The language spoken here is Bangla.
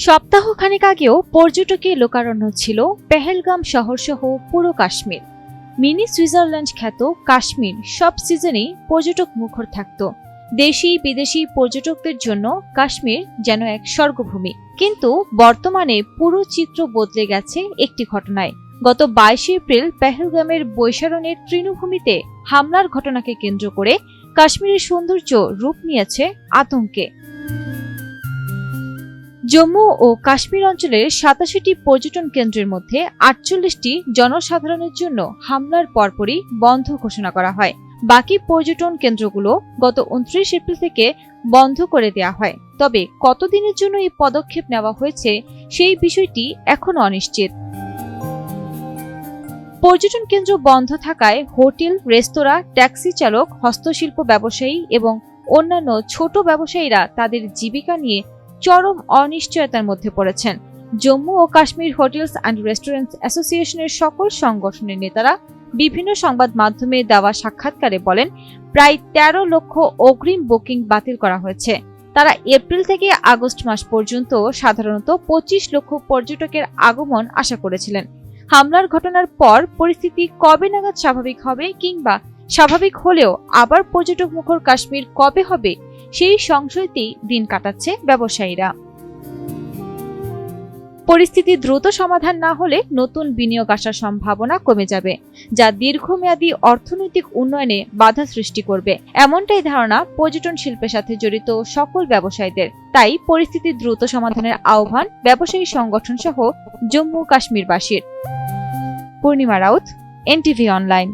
সপ্তাহখানেক আগেও পর্যটকে লোকারণ্য ছিল পেহেলগাম শহরসহ পুরো কাশ্মীর। মিনি সুইজারল্যান্ড খ্যাত কাশ্মীর সব সিজনেই পর্যটক মুখর থাকত। দেশি বিদেশি পর্যটকদের জন্য কাশ্মীর যেন এক স্বর্গভূমি। কিন্তু বর্তমানে পুরো চিত্র বদলে গেছে একটি ঘটনায়। গত 22 এপ্রিল পেহেলগামের বৈশারণের তৃণভূমিতে হামলার ঘটনাকে কেন্দ্র করে কাশ্মীরের সৌন্দর্য রূপ নিয়েছে আতঙ্কে। জম্মু ও কাশ্মীর অঞ্চলের 87টি পর্যটন কেন্দ্রের মধ্যে 48টি জনসাধারণের জন্য হামলার পরপরই বন্ধ ঘোষণা করা হয়। বাকি পর্যটন কেন্দ্রগুলো গত 29 এপ্রিল থেকে বন্ধ করে দেওয়া হয়। তবে কতদিনের জন্য এই পদক্ষেপ নেওয়া হয়েছে সেই বিষয়টি এখনো অনিশ্চিত। পর্যটন কেন্দ্র বন্ধ থাকায় হোটেল, রেস্তোরাঁ, ট্যাক্সি চালক, হস্তশিল্প ব্যবসায়ী এবং অন্যান্য ছোট ব্যবসায়ীরা তাদের জীবিকা নিয়ে চরম অনিশ্চয়তার মধ্যে পড়েছেন। জম্মু ও কাশ্মীর হোটেলস অ্যান্ড রেস্টুরেন্টস অ্যাসোসিয়েশনের সকল সংগঠনের নেতারা বিভিন্ন সংবাদ মাধ্যমে দেওয়া সাক্ষাৎকারে বলেন, প্রায় 13 লক্ষ অগ্রিম বুকিং বাতিল করা হয়েছে। তারা এপ্রিল থেকে আগস্ট মাস পর্যন্ত সাধারণত 25 লক্ষ পর্যটকের আগমন আশা করেছিলেন। হামলার ঘটনার পর পরিস্থিতি কবে নাগাদ স্বাভাবিক হবে কিংবা স্বাভাবিক হলেও আবার পর্যটক মুখর কাশ্মীর কবে হবে সেই সংশয়তেই দিন কাটাচ্ছে ব্যবসায়ীরা। পরিস্থিতি দ্রুত সমাধান না হলে নতুন বিনিয়োগ আসার সম্ভাবনা কমে যাবে, যা দীর্ঘমেয়াদী অর্থনৈতিক উন্নয়নে বাধা সৃষ্টি করবে, এমনটাই ধারণা পর্যটন শিল্পের সাথে জড়িত সকল ব্যবসায়ীদের। তাই পরিস্থিতি দ্রুত সমাধানের আহ্বান ব্যবসায়ী সংগঠন সহ জম্মু কাশ্মীরবাসীর। পূর্ণিমা রাউত, এনটিভি অনলাইন।